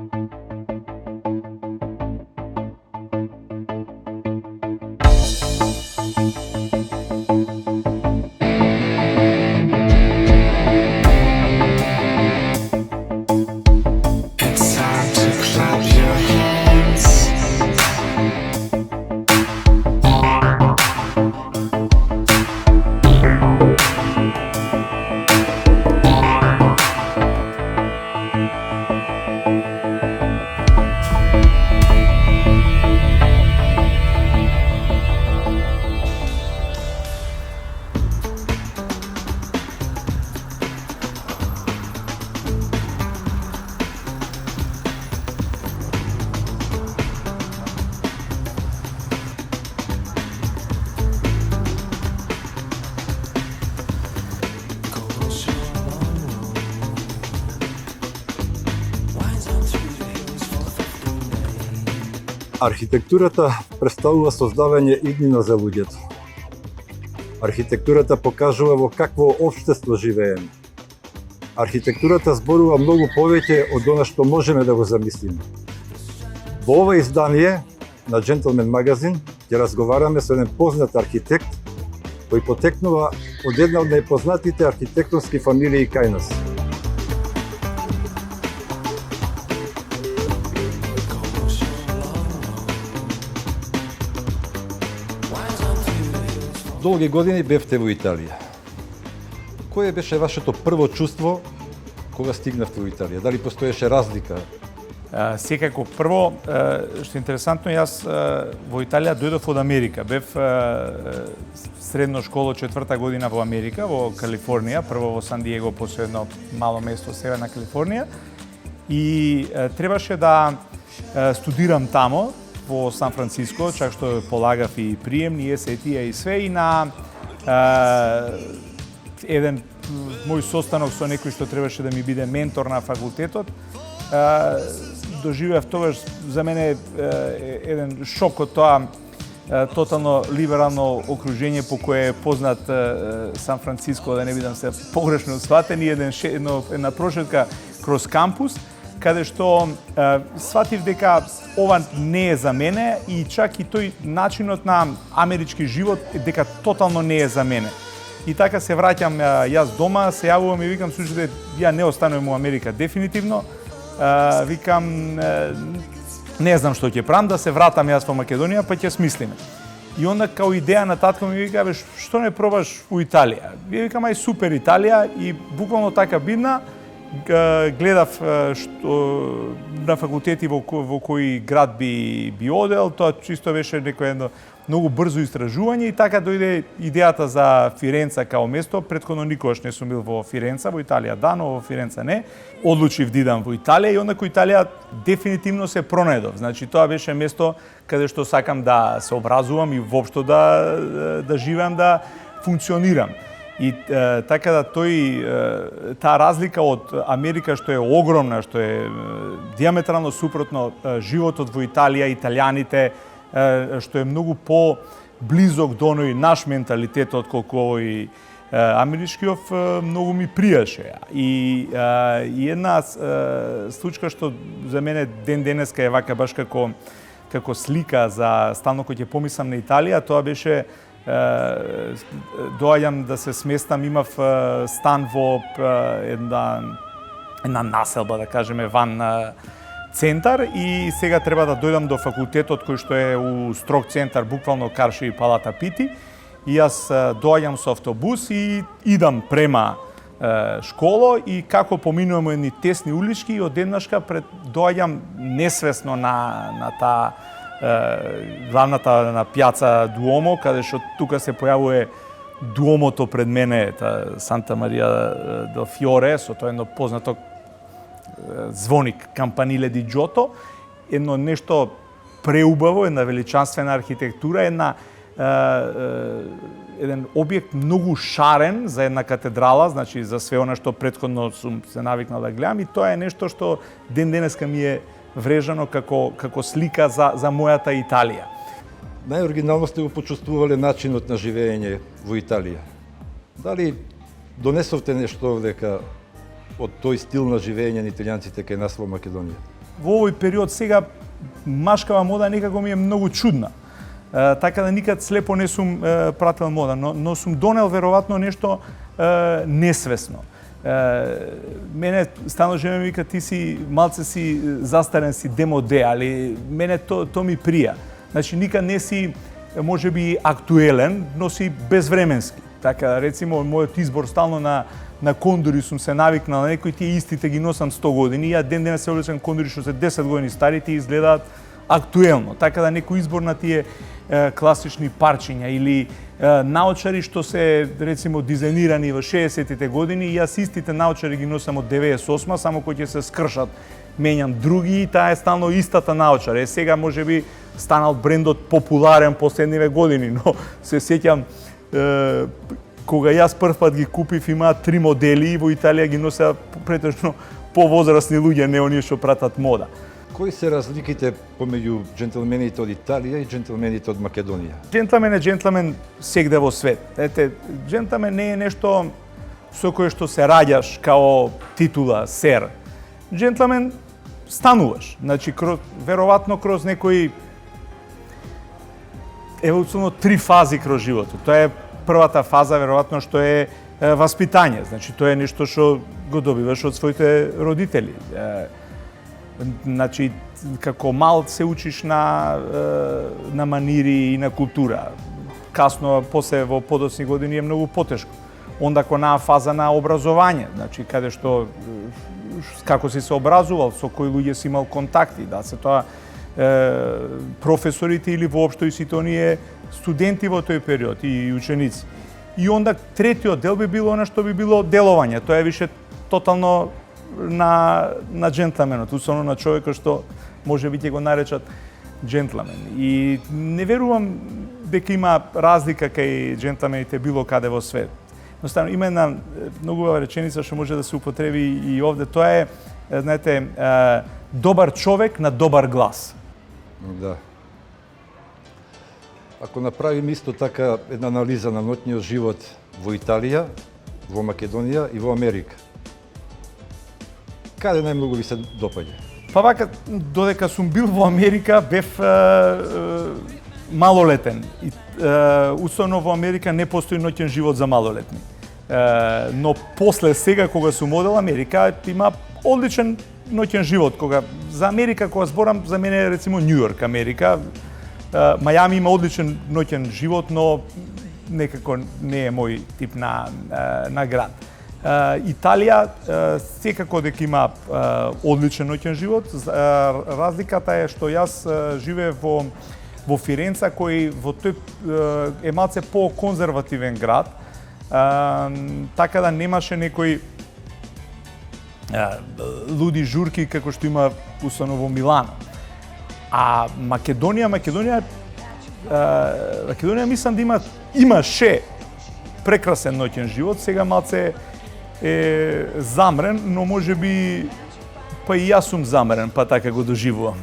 It's time to clap your hands. Архитектурата представува создавање иднина за луѓето. Архитектурата покажува во какво општество живееме. Архитектурата зборува многу повеќе од она што можеме да го замислиме. Во ова издание на Gentleman Magazine ќе разговараме со еден познат архитект кој потекнува од една од најпознатите архитектонски фамилии кај нас. Долги години бевте во Италија. Кое беше вашето прво чувство кога стигнавте во Италија? Дали постоеше разлика? Секако прво, што е интересантно, јас во Италија дојдов од Америка. Бев средно школа 4-та година во Америка, во Калифорнија, прво во Сан Диего, после едно мало место северна Калифорнија. И требаше да студирам тамо, во Сан Франциско, чак што полагав и приемни, SAT и све, и на еден мој состанок со некој што требаше да ми биде ментор на факултетот, доживеав тогаш за мене еден шок од тоа тотално либерално окружение по кое е познат Сан Франциско, да не бидам се погрешно сватен, и една прошетка кроз кампус, каде што сватив дека ова не е за мене и чак и тој начинот на амерички живот дека тотално не е за мене. И така се враќам јас дома, се јавувам и викам, слушайте, ја не останувам во Америка дефинитивно. Викам, не знам што ќе правам, да се вратам јас во Македонија, па ќе смислиме. И onda као идеја на татко ми вика, што не пробаш во Италија? И викам, ај супер Италија, и буквално така бидна. Гледав што на факултети во кој град би одел, тоа чисто беше некој едно многу брзо истражување, и така дојде идејата за Фиренца као место. Претходно никогаш не сум бил во Фиренца, во Италија да, но во Фиренца не. Одлучив да идам во Италија, и onda кој Италија дефинитивно се пронедов. Значи тоа беше место каде што сакам да се образувам и воопшто да живеам, да функционирам. И така да таа разлика од Америка, што е огромна, што е диаметрално супротно животот во Италија, италијаните, што е многу по-близок до оној наш менталитет отколку овој америчкиот, многу ми пријаше. И една случка што за мене ден денеска е вака баш како слика за стално кој ќе помислам на Италија, тоа беше доаѓам да се сместам, имав стан во една населба, да кажеме, ван центар, и сега треба да дојдам до факултетот кој што е у строг центар, буквално Карши и Палата Пити, и јас доаѓам со автобус и идам према школо, и како поминувам едни тесни улички, и одеднашка доаѓам несвесно на таа главната на пјаца Дуомо, каде што тука се појавува Дуомото пред мене, Санта Марија до Фиоре, со тоа едно познато звоник Кампаниле ди Джото, едно нешто преубаво, една величанствена архитектура, еден објект многу шарен за една катедрала, значи за све она што претходно сум се навикнал да гледам, и тоа е нешто што ден денеска ми е врежано како слика за мојата Италија. Најоригинално сте го почувствувале начинот на живење во Италија. Дали донесовте нешто дека од тој стил на живење на италијанците кај нас во Македонија? во овој период сега машкава мода некако ми е многу чудна. Така да никад слепо не сум прател мода, но сум донел веројатно нешто несвесно. Мене стално жена ми вика, ти си малце си застарен, си демоде, али мене то ми прија. Значи никад не си можеби актуелен, но си безвременски. Така, рецимо, мојот избор стално на кондури сум се навикнал, на некои тие истите ги носам 100 години, ја ден денес се облечам кондури што се 10 години стари, тие изгледаат актуелно. Така да некој избор на тие класични парчиња или наочари што се, рецимо, дизајнирани во 60-тите години, јас истите наочари ги носам од 98-ма, само кои ќе се скршат, менјам други и таа е стално истата наочар. Сега можеби станал брендот популарен последниве години, но се сеќам кога јас прв пат ги купив, имаат 3 модели и во Италија ги носеа претежно повозрасни луѓе, не оние што пратат мода. Кои се разликите помеѓу джентлмените од Италија и джентлмените од Македонија? Джентлмен е джентлмен сегде во свет. Ете, джентлмен не е нешто со кое што се раѓаш као титула, сер. Джентлмен стануваш. Значи, веројатно кроз некои еволуционно 3 фази кроз животот. Тоа е првата фаза, веројатно, што е васпитање. Значи, тоа е нешто што го добиваш од своите родители. Значи, како мал се учиш на манири и на култура. Касно, после во подоцни години е многу потешко. Онда кога фаза на образовање, значи каде што како си се образувал, со кои луѓе си имал контакти, да се тоа професорите или воопшто и сите оние студенти во тој период и ученици. И онда третиот дел би било она што би било делување. Тоа е више тотално на джентлменот, усвено на човекот што може би ќе го наречат джентлмен. И не верувам дека има разлика кај джентлмените било каде во свет. Едноставно има една многу убава реченица што може да се употреби и овде. Тоа е, знаете, добар човек на добар глас. Да. Ако направим исто така една анализа на ноќниот живот во Италија, во Македонија и во Америка, каде најмногу ви се допаѓа? Па вака, додека сум бил во Америка, бев малолетен. Уствено во Америка не постои ноќен живот за малолетни. Но после сега, кога сум одел Америка, има одличен ноќен живот. За Америка, кога зборам, за мене е рецимо Нью Йорк, Америка. Мајами има одличен ноќен живот, но некако не е мој тип на град. Италија секако дека има одличен ноќен живот. Разликата е што јас живеев во Фиренца, кој во тој е малце по-конзервативен град, така да немаше некои луди журки како што има уствено во Милано. А Македонија мислам да имаше прекрасен ноќен живот, сега малце е замрен, но може би па и јас сум замрен, па така го доживувам.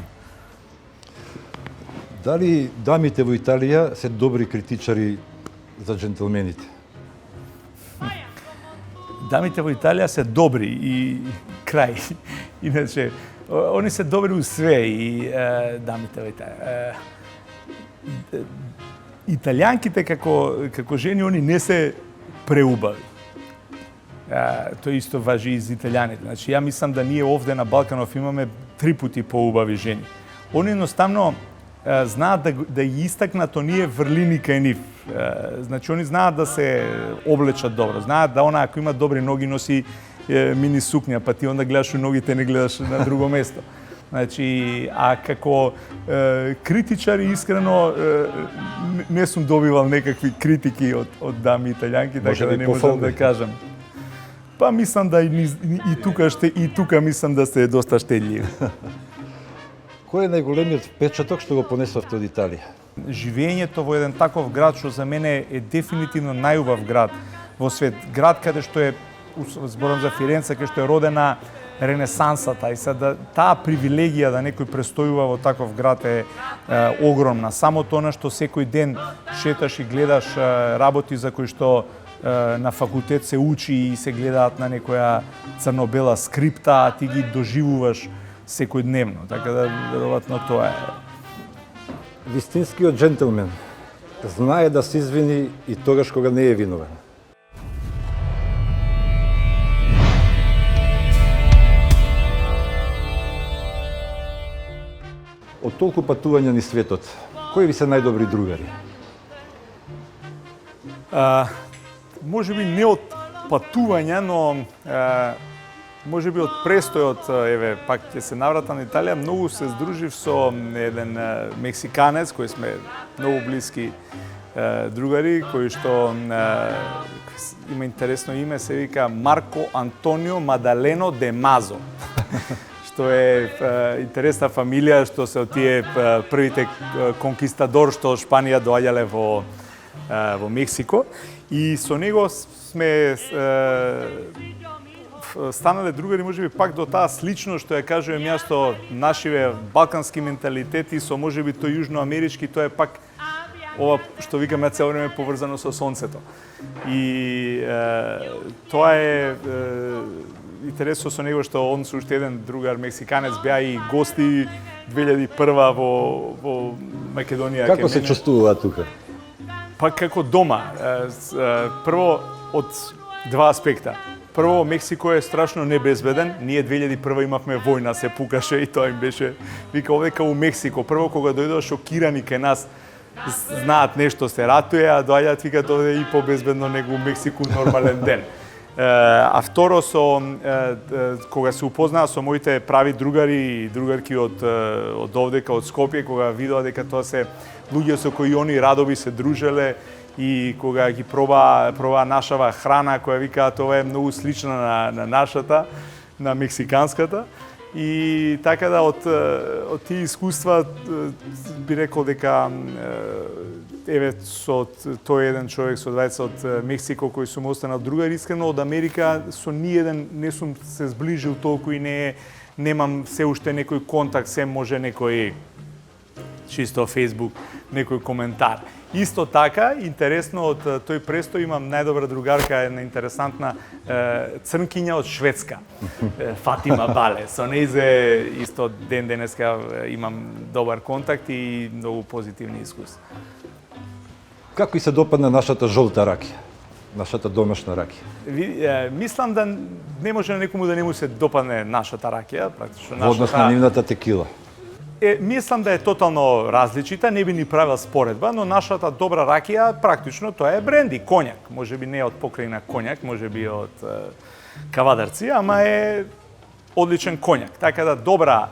Дали дамите во Италија се добри критичари за джентлмените? Дамите во Италија се добри и крај. Иначе, они се добри у све и дамите во Италија. Италијанките како жени, они не се преубави. Тоа исто важи и за италијаните. Значи, ја мислам да ние овде на Балканов имаме 3 пати поубави жени. Они едноставно знаат да ги истакнат оние врлини кај нив. Значи, они знаат да се облечат добро. Знаат да она, ако има добри ноги, носи мини сукња, па ти онда гледаш у ногите, не гледаш на друго место. Значи, а како критичари, искрено, не сум добивал некакви критики од дами италијанки, така да не можам да кажам. Па мислам да и тука мислам да сте доста штедливи. Кој е најголемиот впечаток што го понесовте од Италија? Живењето во еден таков град што за мене е дефинитивно најубав град во свет. Град каде што е, зборам за Фиренца, каде што е родена Ренесансата, и сега таа привилегија да некој престојува во таков град е огромна. Самото она што секој ден шеташ и гледаш работи за кои што на факултет се учи и се гледаат на некоја црно-бела скрипта, а ти ги доживуваш секојдневно, така да веројатно тоа е. Вистинскиот джентлмен знае да се извини и тогаш кога не е виновен. Од толку патувања ни светот, кои ви се најдобри другари? Може би не од патувања, но може би од престојот, еве, пак ќе се навратам на Италија, многу се здружив со еден мексиканец кој сме многу блиски другари, кој што има интересно име, се вика Марко Антонио Мадалено де Мазо. Што е интересна фамилија, што се од тие првите конкистадор што Шпанија доаѓале во Мексико. И со него сме станале другари, можеби пак до таа слично што ја кажувам ја, што нашиве балкански менталитети со можеби тој јужноамерички, тоа е пак ова што викаме цело време поврзано со сонцето. И тоа е интересно со него што он со уште еден другар мексиканец беа и гости 2001 во Македонија. Како се чувствува тука? Па како дома. Прво од два аспекта. Прво, Мексико е страшно небезбеден. Ние 2001 имавме војна, се пукаше и тоа им беше. Вика, овдека у Мексико, прво кога дојдоа шокирани кај нас, знаат нешто се ратуе, а доаѓаат викаат овде и побезбедно него у Мексико нормален ден. А второ, кога се упознаа со моите прави другари и другарки од овдека, од Скопје, кога видоа дека тоа се луѓе со кои они радо би се дружеле и кога ги проба нашава храна, која викаат ова е многу слична на нашата, на мексиканската. И така да од тие искуства би рекол дека еве со тој еден човек со двајца од Мексико кој сум останал другар, искрено од Америка со ниеден не сум се зближил толку и немам се уште некој контакт, се може некој чисто Facebook, некој коментар. Исто така, интересно од тој престој имам најдобра другарка, една интересантна црнкиња од Шведска, Фатима Бале. Со нејзе исто ден денеска имам добар контакт и многу позитивни искуства. Како и се допадна нашата жолта ракија? Нашата домашна ракија? Мислам да не може на некому да не му се допадне нашата ракија, практично Во однос на нивната текила? Мислам да е тотално различита, не би ни правил споредба, но нашата добра ракија практично тоа е бренди, коњак. Може би не од покрајна коњак, може би од кавадарци, ама е одличен коњак. Така да добра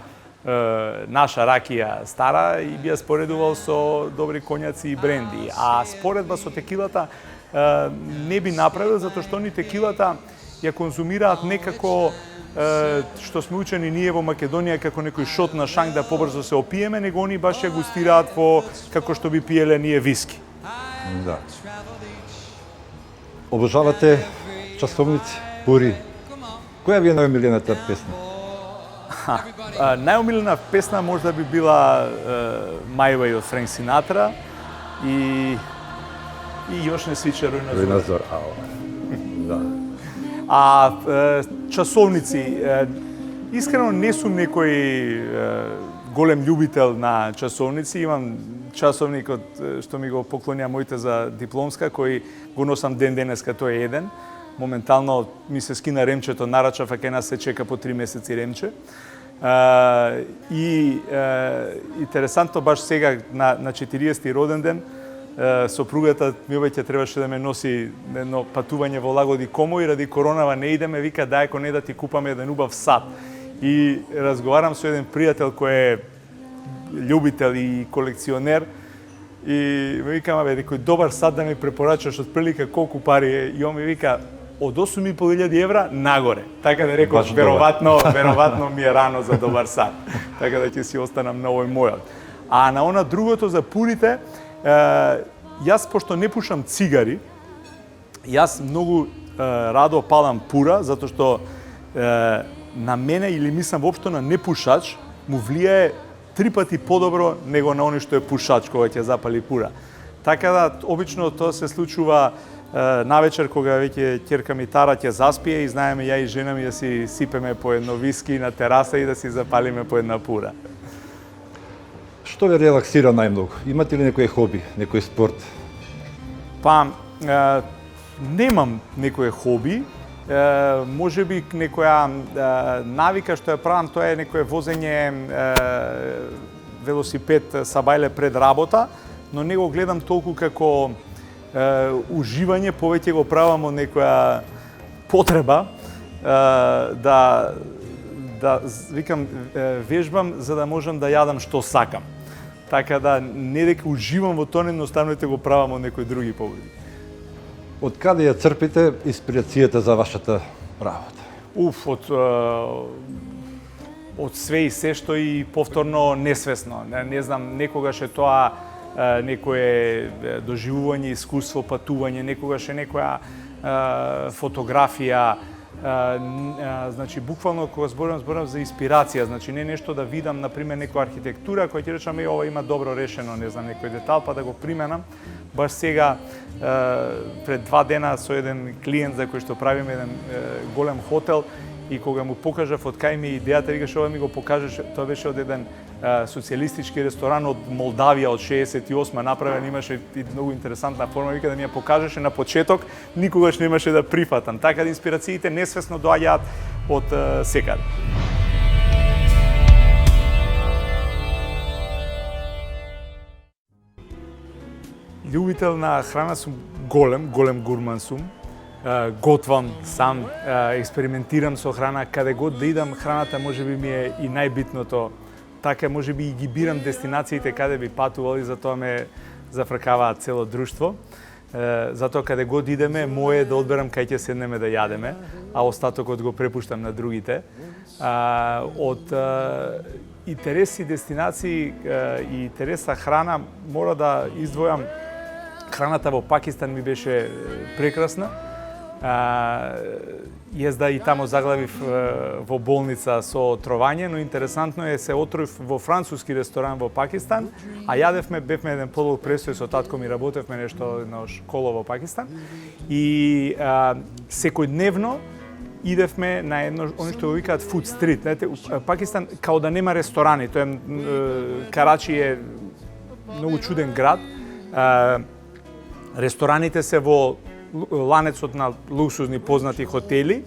наша ракија стара и би ја споредувал со добри коњаци и бренди. А споредба со текилата не би направил, затоа што они текилата ја конзумираат некако што сме учени ние во Македонија како некој шот на шанк да побрзо се опиеме, него они баш ја густираат како што би пиеле ние виски. Да. Обожавате часовници, пури. Која ви е најомилената песна? Најомилена песна можда би била My Way од Френк Синатра и Још не свича Рујна Зор. Да. А часовници, искрено не сум некој голем љубител на часовници. Имам часовник што ми го поклонија моите за дипломска, кој го носам ден денеска, тој е еден. Моментално ми се скина ремчето, нарачав, а кај нас се чека по 3 месеци ремче. И интересантно, баш сега на 40-ти роден ден, сопругата ми обеќе требаше да ме носи едно патување во Лагоди Комо и ради коронава не идеме, вика дај ако не да ти купаме еден убав сат. И разговарам со еден пријател кој е љубител и колекционер и ми викам, абе, некој добар сат да ми препорачаш од прилика колку пари е, и он ми вика од 8.500 евра нагоре. Така да реков, веројатно ми е рано за добар сат. Така да ќе си останам на овој мојот. А на она другото за пурите, јас пошто не пушам цигари, јас многу радо палам пура, затоа што на мене или мислам воопшто на непушач му влијае 3 пати подобро него на оној што е пушач кога ќе запали пура. Така да обично тоа се случува навечер кога веќе ќерка ми Тара ќе заспие и знаеме ја и жена ми да си сипеме по едно виски на тераса и да си запалиме по една пура. Што ве релаксира најмногу? Имате ли некој хоби, некој спорт? Па, немам некое хоби, може би некоја навика што ја правам, тоа е некое возење велосипед сабајле пред работа, но не го гледам толку како уживање, повеќе го правам од некоја потреба да викам вежбам за да можам да јадам што сакам. Така да не дека уживам во тоа, но останалите го правам од некои други поводи. Од каде ја црпите инспирацијата за вашата работа? Од све и се што и повторно несвесно. Не знам, некогаш е тоа некое доживување, искуство, патување, некогаш е некоја фотографија. Значи, буквално кога зборам за инспирација, значи не нешто да видам, например, некоја архитектура која ќе речам ова има добро решено, не знам, некој детал, па да го применам. Баш сега, пред 2 дена со еден клиент за кој што правиме еден голем хотел, и кога му покажав од кај ми идејата, викаш ова ми го покажеш, тоа беше од еден социјалистички ресторан од Молдавија од 68 направен, имаше и многу интересантна форма, вика да ми ја покажеше на почеток, никогаш немаше да прифатам. Така да инспирациите несвесно доаѓаат од секаде. Љубител на храна сум голем гурман сум. Готвам сам, експериментирам со храна, каде год да идам, храната можеби ми е и најбитното. Така можеби и ги бирам дестинациите каде би патувал и затоа ме зафркаваат цело друштво. Затоа каде год идеме, мое е да одберам кај ќе седнеме да јадеме, а остатокот го препуштам на другите. Од интереси дестинации и интереса храна мора да издвојам храната во Пакистан ми беше прекрасна. Језда и тамо заглавив во болница со отрованје, но интересантно е се отровив во француски ресторан во Пакистан, а јадевме, бевме еден подолг престој со татко ми, работевме нешто едно школа во Пакистан и секојдневно идевме на едно, они што го викаат food street. Знаете, Пакистан као да нема ресторани, тоа е Карачи е многу чуден град. Рестораните се во ланецот на луксузни познати хотели,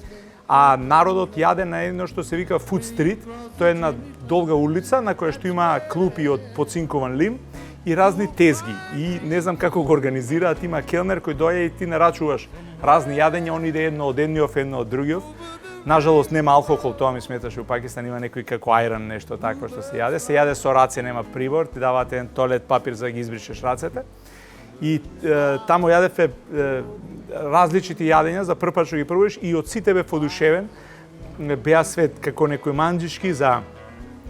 а народот јаде на едно што се вика Food Street. Тоа е една долга улица на која што има клупи од поцинкован лим и разни тезги. И не знам како го организираат, има келнер кој доаѓа и ти нарачуваш разни јадења, он иде едно од едниот, едно од другиот. Нажалост нема алкохол, тоа ми сметаше, у Пакистан има некој како ајран, нешто такво што се јаде. Се јаде со раце, нема прибор, ти даваат еден тоалет папир за да ги избришеш рацете. И тамо јадеве различити јадења, за прв пат што ги пробуваш и од сите бев одушевен. Беа свет како некои манџички за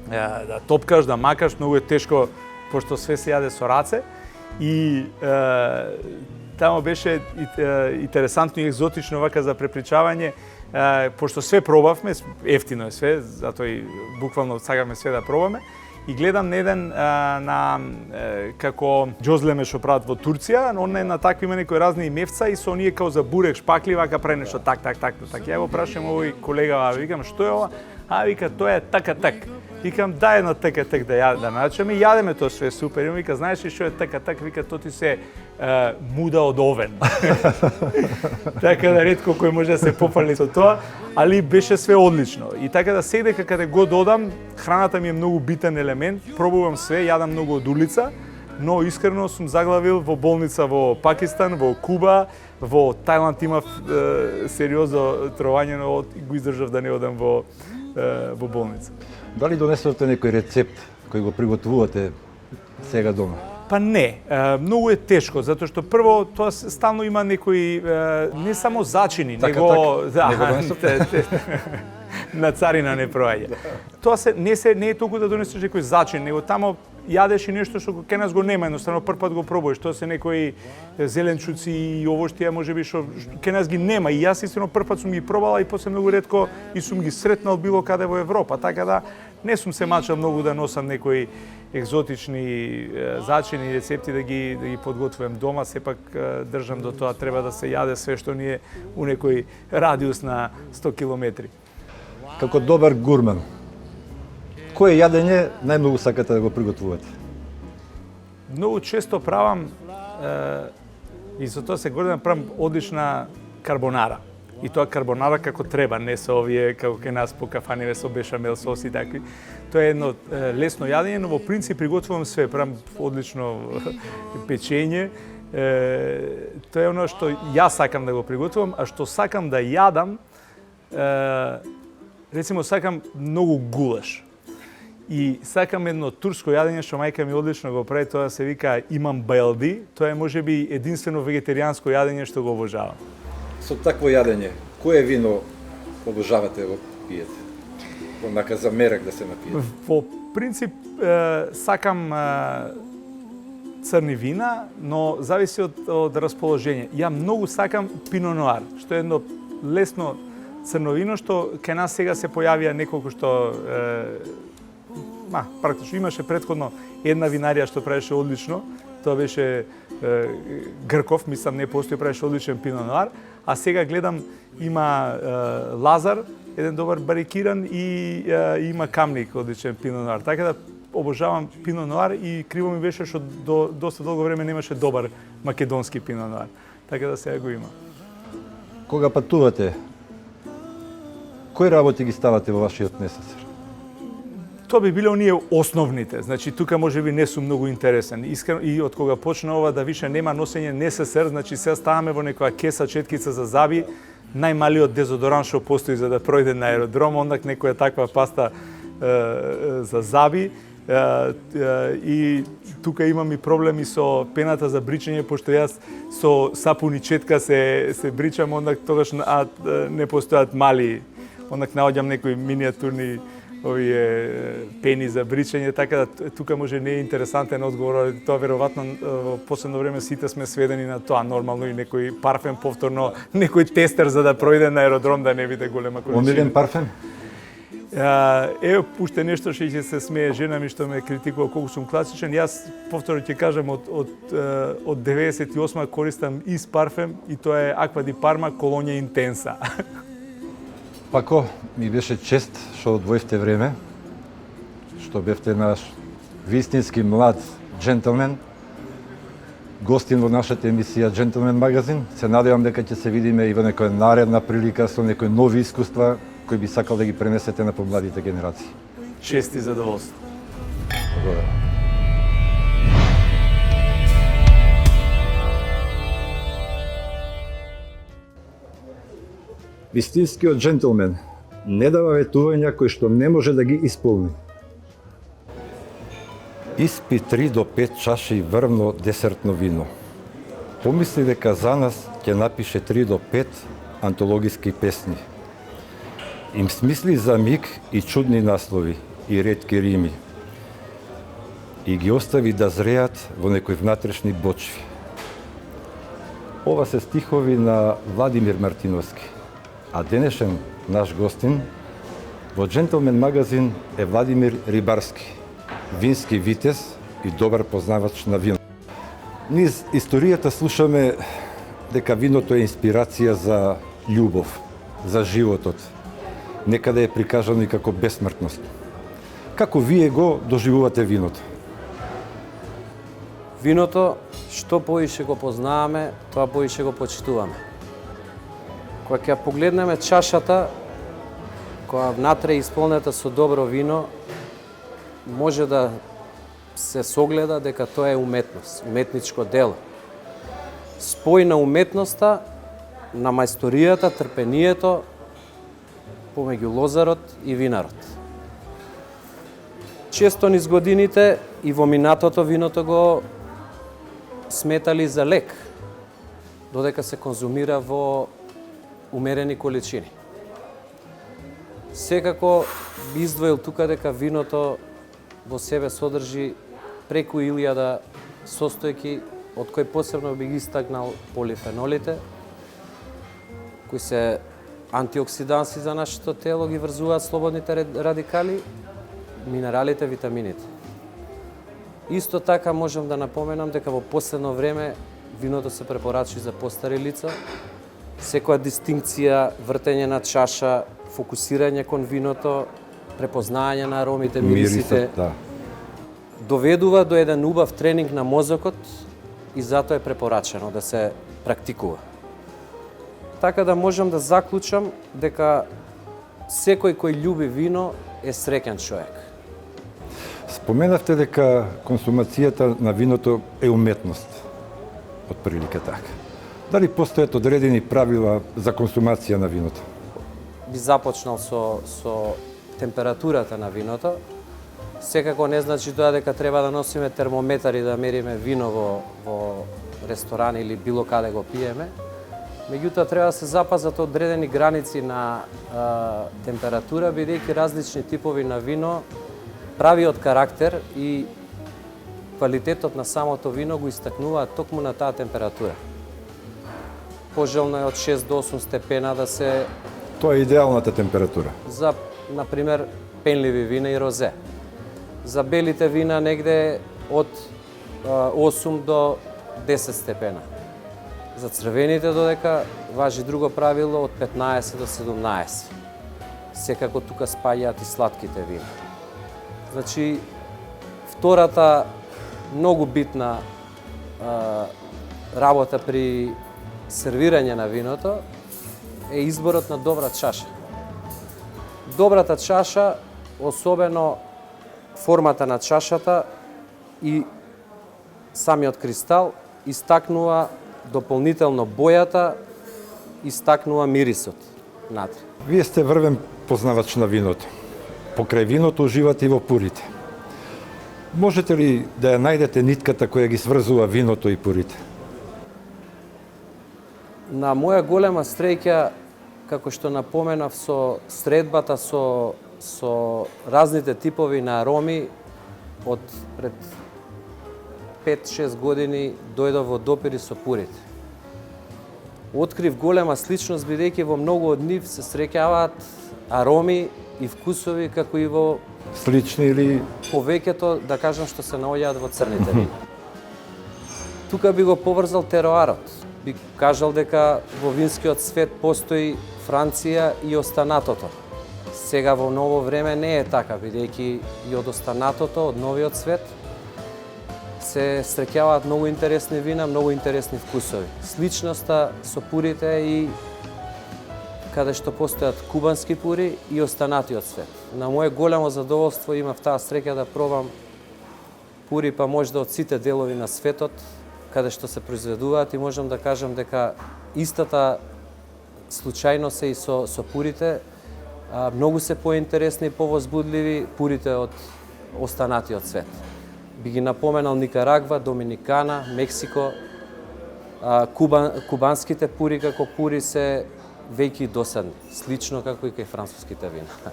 да топкаш, да макаш, многу е тешко пошто све се јаде со раце. И тамо беше интересантно и екзотично вака за препричавање, пошто све пробавме, ефтино е све, затоа и буквално сакаме све да пробаме. И гледам на еден како џозлеме што прават во Турција, он е на такви има некои разни мевца и со оние као за бурек, шпакли, вака прави нешто так. Ја го прашам овој колега, викам што е ова? Вика тоа е така. Викам дај едно така да начаме и јадеме тоа све супер. И вика знаеш ли што е така? Вика тоа ти се муда од овен. Така да ретко кој може да се пофали со тоа, али беше све одлично. И така да сега дека каде го додам, храната ми е многу битен елемент, пробувам све, јадам многу од улица, но искрено сум заглавил во болница во Пакистан, во Куба, во Тајланд имав сериозно трување, но го издржав да не одам во болница. Дали донесовте некој рецепт кој го приготвувате сега дома? Па не, многу е тешко, затоа што прво тоа стално има некои не само зачини, него на царина не проаѓа. Тоа не е толку да донесеш некој зачин, него тамо јадеш и нешто што кај нас го нема, едноставно прв пат го пробуваш, тоа се некои зеленчуци и овоштија можеби што кај нас ги нема и јас истино прв пат сум ги пробала и после многу ретко и сум ги сретнал било каде во Европа, така да не сум се мачал многу да носам некои екзотични зачини и рецепти да ги подготвувам дома, сепак држам до тоа треба да се јаде све што ни е у некој радиус на 100 километри. Како добар гурман, кое јадење најмногу сакате да го приготвувате? Многу често правам и за тоа се гордам, правам одлична карбонара. И тоа карбонара како треба, не со овие како кај нас по кафаниве со бешамел сос и такви. Тоа е едно лесно јадење, но во принцип приготвувам све, правам одлично печење. Тоа е оно што јас сакам да го приготвувам, а што сакам да јадам, рецимо сакам многу гулаш. И сакам едно турско јадење што мајка ми одлично го прави, тоа се вика имам байлди, тоа е можеби единствено вегетаријанско јадење што го обожавам. Со такво јадење, кое вино обожавате да го пиете? Онака за мерак да се напиете? Во принцип сакам црни вина, но зависи од расположење. Ја многу сакам пино ноар, што е едно лесно црно вино што кај нас сега се појавија неколку што практично имаше претходно една винарија што правеше одлично, тоа беше Грков, мислам не постои, правеше одличен пино ноар, а сега гледам има Лазар, еден добар барикиран и има Камник, одличен пино ноар. Така да обожавам пино ноар и криво ми беше што доста долго време немаше добар македонски пино ноар. Така да сега го има. Кога патувате, кои работи ги ставате во вашиот несесер? Тоа би биле оние основните. Значи тука можеби не сум многу интересен. Искрено и од кога почна ова да више нема носење НССР, значи сега ставаме во некоја кеса четкица за заби, најмалиот дезодорант што постои за да пројде на аеродром, ондак некоја таква паста за заби. И тука имам и проблеми со пената за бричење, пошто јас со сапун и четка се бричам, ондак тогаш не постојат мали, ондак наоѓам некои миниатурни овие пени за бричење, така да тука може не е интересантен одговор, тоа веројатно во последно време сите сме сведени на тоа, нормално и некој парфем повторно, некој тестер за да пројде на аеродром да не биде голема количина. Омилен парфем? Уште нешто што ќе се смее жена ми што ме критикува колку сум класичен. Јас повторно ќе кажам од 98 користам ис парфем и тоа е Аква ди Парма Колонја Интенса. Пако, ми беше чест што одвоивте време, што бевте наш вистински млад джентлмен, гостин во нашата емисија Джентлмен магазин. Се надевам дека ќе се видиме и во некоја наредна прилика со некои нови искуства кои би сакал да ги пренесете на помладите генерации. Чест и задоволство. Благодарам. Вистинскиот джентлмен не дава ветувања кои што не може да ги исполни. Испи 3 до 5 чаши врвно десертно вино. Помисли дека за нас ќе напише 3 до 5 антологиски песни. Им смисли за миг и чудни наслови и ретки рими. И ги остави да зреат во некои внатрешни бочви. Ова се стихови на Владимир Мартиновски. А денешен наш гостин во Джентлмен магазин е Владимир Рибарски, вински витез и добар познавач на вино. Низ историјата слушаме дека виното е инспирација за љубов, за животот. Некаде е прикажано и како бесмртност. Како вие го доживувате виното? Виното, што поише го познаваме, тоа поише го почитуваме. Кога ќе погледнеме чашата, која внатре е исполнета со добро вино, може да се согледа дека тоа е уметност, уметничко дело. Спој на уметноста, на мајсторијата, трпението помеѓу лозарот и винарот. Често низ годините и во минатото виното го сметали за лек, додека се конзумира во умерени количини. Секако би издвоил тука дека виното во себе содржи преку 1000 состојки, од кои посебно би ги истакнал полифенолите, кои се антиоксиданси за нашето тело, ги врзуваат слободните радикали, минералите, витамините. Исто така можам да напоменам дека во последно време виното се препорачува за постари лица. Секоја дистинкција, вртење на чаша, фокусирање кон виното, препознање на аромите, мирисите, да. доведува до еден убав тренинг на мозокот и затоа е препорачено да се практикува. Така да можам да заклучам дека секој кој љуби вино е среќен човек. Споменавте дека консумацијата на виното е уметност, од прилика така. Дали постојат одредени правила за консумација на виното? Би започнал со температурата на виното. Секако не значи тоа дека треба да носиме термометар и да мериме вино во ресторан или било каде го пиеме. Меѓутоа треба да се запазат одредени граници на температура, бидејќи различни типови на вино правиот карактер и квалитетот на самото вино го истакнуваат токму на таа температура. Пожелно е од 6 до 8 степена да се... Тоа е идеалната температура. За, например, пенливи вина и розе. За белите вина негде од 8 до 10 степена. За црвените додека важи друго правило од 15 до 17. Секако тука спаѓаат и сладките вина. Значи, втората многу битна работа при сервирање на виното е изборот на добра чаша. Добрата чаша, особено формата на чашата и самиот кристал, истакнува дополнително бојата, истакнува мирисот натре. Вие сте врвен познавач на виното. Покрај виното уживате и во пурите. Можете ли да ја најдете нитката која ги сврзува виното и пурите? На моја голема среќа, како што напоменав, со средбата со разните типови на ароми, од пред 5-6 години дојдов во допири со пурите. Открив голема сличност, бидејќи во многу од нив се среќаваат ароми и вкусови како и во Слични или... повеќето, да кажам, што се наоѓаат во црните вина. Тука би го поврзал тероарот. Би кажал дека во винскиот свет постои Франција и останатото. Сега во ново време не е така, бидејќи и од останатото, од новиот свет, се среќаваат многу интересни вина, многу интересни вкусови. Сличноста со пурите е и каде што постојат кубански пури и останатиот свет. На моje голямо задоволство имав таа среќа да пробам пури па можда од сите делови на светот каде што се произведуваат и можам да кажам дека истата случајност е и со пурите. Многу се поинтересни и повозбудливи пурите од останатиот свет. Би ги напоменал Никарагва, Доминикана, Мексико. Кубанските пури како пури се веќе досадни, слично како и кај француските вина.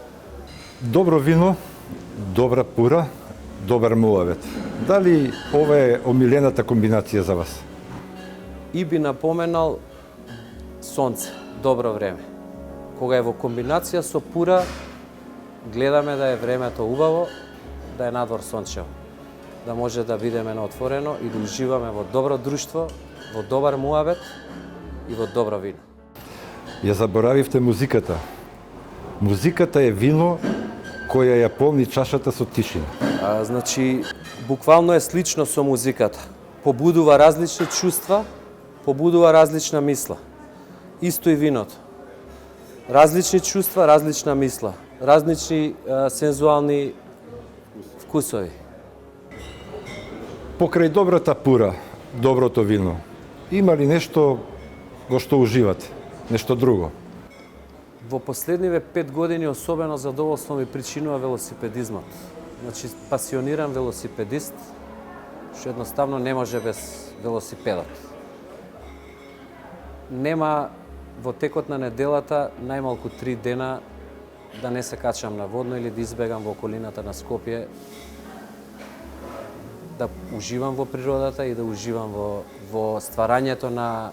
Добро вино, добра пура, добар муавет. Дали ова е омилената комбинација за вас? И би напоменал сонце, добро време. Кога е во комбинација со пура, гледаме да е времето убаво, да е надвор сончево. Да може да бидеме на отворено и да уживаме во добро друштво, во добар муавет и во добро вино. Ја заборавивте музиката. Музиката е вино која ја полни чашата со тишина. Значи, буквално е слично со музиката. Побудува различни чувства, побудува различна мисла. Исто и виното. Различни чувства, различна мисла. Различни сензуални вкусови. Покрај добрата пура, доброто вино, има ли нешто во што уживате? Нешто друго? Во последниве 5 години особено задоволство ми причинува велосипедизмот. Значи, пасиониран велосипедист, што едноставно не може без велосипедот. Нема во текот на неделата најмалку 3 дена да не се качам на водно или да избегам во околината на Скопје да уживам во природата и да уживам во стварањето на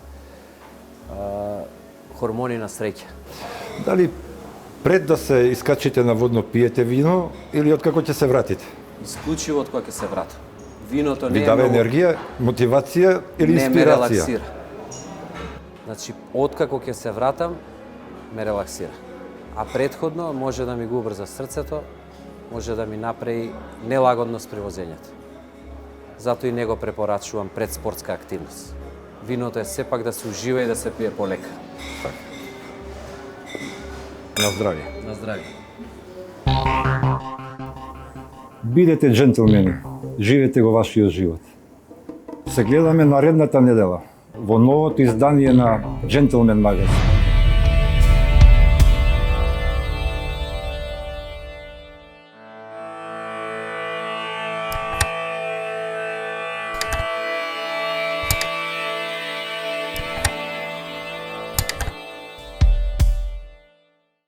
хормони на среќа. Дали пред да се искачите на водно пиете вино или откако ќе се вратите? Исклучиво од кога ќе се вратам. Виното Ви не е дава многу... енергија, мотивација или не ме инспирација? релаксира. Значи, откако ќе се вратам, ме релаксира. А предходно може да ми го убрза срцето, може да ми направи нелагодност при возењето. Затоа и не го препорачувам пред спортска активност. Виното е сепак да се ужива и да се пие полека. На здравје. На здравје. Бидете джентлмени, живете го вашиот живот. Се гледаме наредната недела во новото издание на Джентлмен магазин.